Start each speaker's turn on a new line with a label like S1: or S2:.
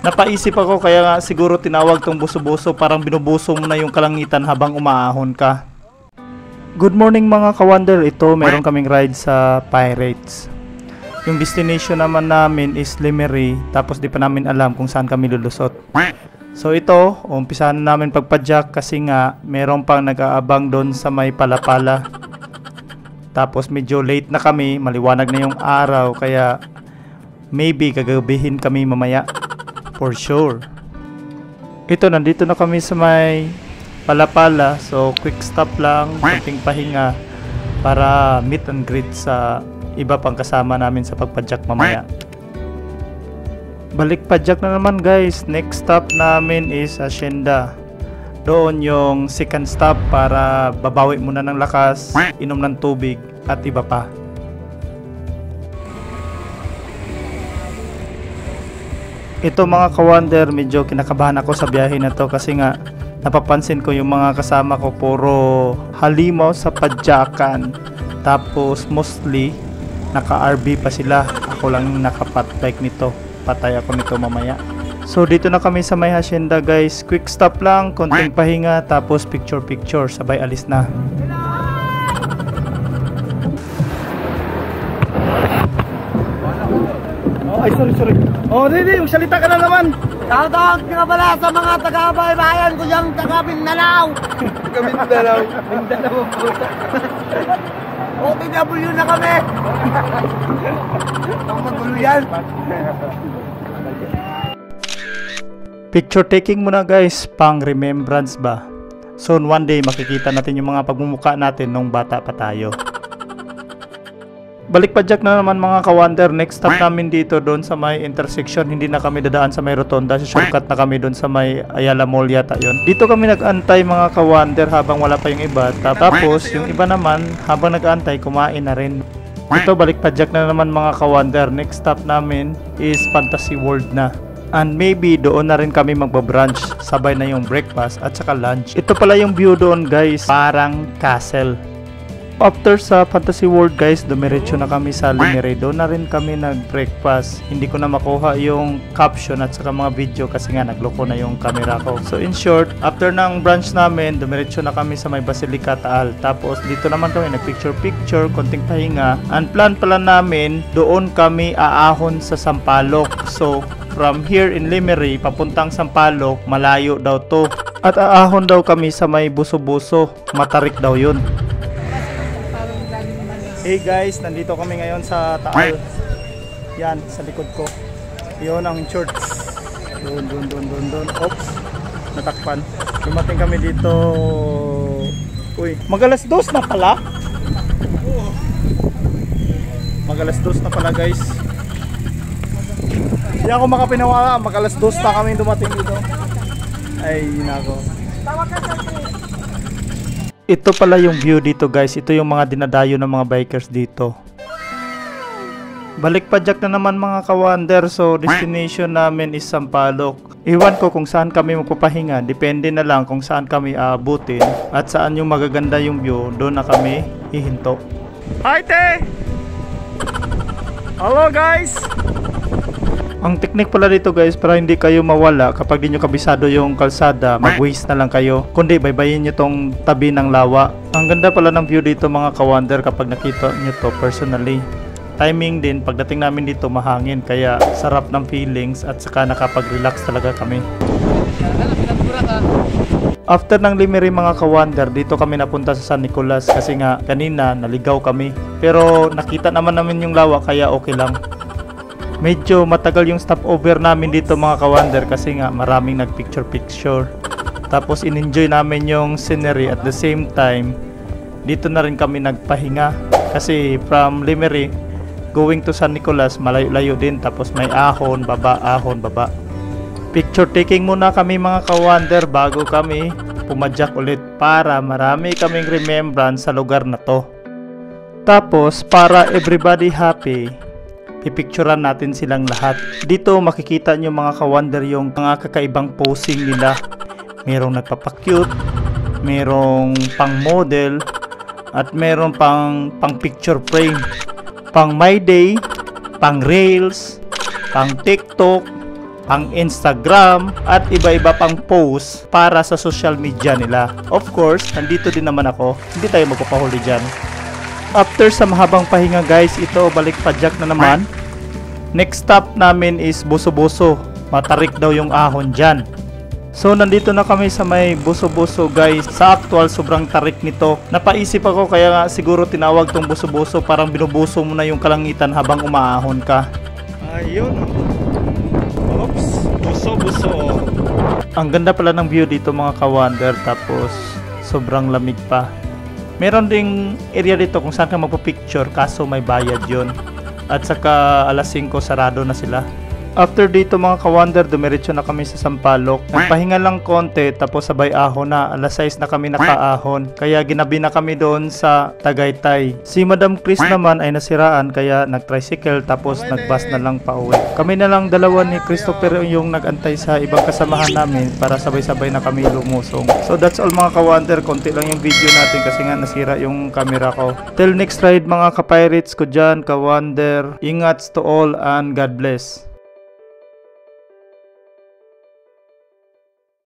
S1: Napaisip ako kaya nga siguro tinawag tong buso-buso, parang binubuso mo na yung kalangitan habang umaahon ka. Good morning mga ka-wonder, ito meron kaming ride sa Pirates. Yung destination naman namin is Lemery, tapos di pa namin alam kung saan kami lulusot. So ito, umpisahan na namin pagpadyak kasi nga meron pang nag-aabang doon sa may Palapala. Tapos medyo late na kami, maliwanag na yung araw, kaya maybe gagabihin kami mamaya. For sure. Ito, nandito na kami sa may Palapala, so quick stop lang, konting pahinga para meet and greet sa iba pang kasama namin sa pagpadyak mamaya. Balik padyak na naman guys. Next stop namin is Hacienda. Doon yung second stop para babawi muna ng lakas, inom ng tubig at iba pa. Ito mga ka-wonder, medyo kinakabahan ako sa biyahe na to kasi nga napapansin ko yung mga kasama ko puro halimaw sa padyakan. Tapos mostly naka-RV pa sila. Ako lang naka-fat bike nito. Patay ako nito mamaya. So dito na kami sa may Hacienda guys. Quick stop lang, konting pahinga, tapos picture sabay alis na. Oh, ay sorry. Oh, hindi, magsalita ka na naman.
S2: Shoutout nga pala sa mga taga-baybayan ko diyang taga-Mindanao.
S1: Mindanao ang puta.
S2: OTW na kami. Ang magulo yan.
S1: Picture taking muna guys, pang remembrance ba. Soon one day makikita natin yung mga pagmumukha natin nung bata pa tayo. Balik padyak na naman mga ka-wonder. Next stop namin dito doon sa may intersection. Hindi na kami dadaan sa may rotonda. Shortcut na kami doon sa may Ayala Mall yata yun. Dito kami nag-antay mga ka-wonder habang wala pa yung iba. Tapos yung iba naman habang nag-antay kumain na rin. Ito balik padyak na naman mga ka-wonder. Next stop namin is Fantasy World na. And maybe doon na rin kami magbabrunch. Sabay na yung breakfast at saka lunch. Ito pala yung view doon guys. Parang castle. After sa Fantasy World guys, dumiretso na kami sa Lemery. Doon na rin kami nag-breakfast. Hindi ko na makuha yung caption at saka mga video kasi nga nagloko na yung camera ko. So in short, after ng brunch namin, dumiretso na kami sa may Basilica Taal. Tapos dito naman kami nag-picture, konting pahinga. And plan pala namin, doon kami aahon sa Sampaloc. So from here in Lemery, papuntang Sampaloc, malayo daw to. At aahon daw kami sa may Buso-Buso. Matarik daw yun. Hey guys, nandito kami ngayon sa Taal. Yan, sa likod ko. Yun ang church. Doon. Oops, natakpan. Dumating kami dito. Uy, mag-alas 2 na pala. Mag-alas 2 na pala guys. Hindi ako makapinawa. Mag-alas 2 pa kami dumating dito. Ay, nako. Ito pala yung view dito guys. Ito yung mga dinadayo ng mga bikers dito. Balik padyak na naman mga ka-wonder. So destination namin is Sampaloc. Iwan ko kung saan kami magpapahinga. Depende na lang kung saan kami aabutin. At saan yung magaganda yung view. Doon na kami hihinto. Hi te! Hello guys! Ang technique pala dito guys, para hindi kayo mawala kapag di nyo kabisado yung kalsada, mag-waste na lang kayo. Kundi baybayin nyo tong tabi ng lawa. Ang ganda pala ng view dito mga ka-wonder kapag nakita nyo to personally. Timing din, pagdating namin dito mahangin, kaya sarap ng feelings at saka nakapag-relax talaga kami. After ng Lemery mga ka-wonder, dito kami napunta sa San Nicolas kasi nga kanina naligaw kami. Pero nakita naman namin yung lawa kaya okay lang. Medyo matagal yung stopover namin dito mga ka-wonder kasi nga maraming nagpicture. Tapos in-enjoy namin yung scenery at the same time dito na rin kami nagpahinga kasi from Lemery going to San Nicolas malayo-layo din, tapos may ahon baba. Picture taking muna kami mga ka-wonder bago kami pumadyak ulit para marami kaming remembrance sa lugar na to. Tapos para everybody happy, pipicturean natin silang lahat. Dito makikita nyo mga ka-wonder yung mga kakaibang posing nila. Merong nagpapakyut, merong pang model, at meron pang picture frame, pang my day, pang reels, pang TikTok, pang Instagram, at iba-iba pang post para sa social media nila. Of course, nandito din naman ako. Hindi tayo magpapahuli dyan. After sa mahabang pahinga guys, ito balik padjak na naman. Next stop namin is Buso-Buso. Matarik daw yung ahon dyan. So nandito na kami sa may Buso-Buso guys. Sa actual sobrang tarik nito. Napaisip ako kaya nga siguro tinawag tong Buso-Buso. Parang binubuso mo na yung kalangitan habang umaahon ka. Ayun. Oops. Buso-Buso. Ang ganda pala ng view dito mga ka-wonder. Tapos sobrang lamig pa. Meron ding area dito kung saan ka magpa-picture. Kaso may bayad yun. At saka alas 5 sarado na sila. After dito mga ka-wonder, dumiretso na kami sa Sampaloc. Nagpahinga lang konti tapos sabay ahon na. Alas 6 na kami nakaahon. Kaya ginabi na kami doon sa Tagaytay. Si Madam Chris naman ay nasiraan kaya nag-tricycle tapos nag-bus na lang pauwi. Kami na lang dalawa ni Christopher yung nag-antay sa ibang kasamahan namin para sabay-sabay na kami lumusong. So that's all mga ka-wonder. Konti lang yung video natin kasi nga nasira yung camera ko. Till next ride mga ka-pirates ko dyan, ka-wonder. Ingats to all and God bless.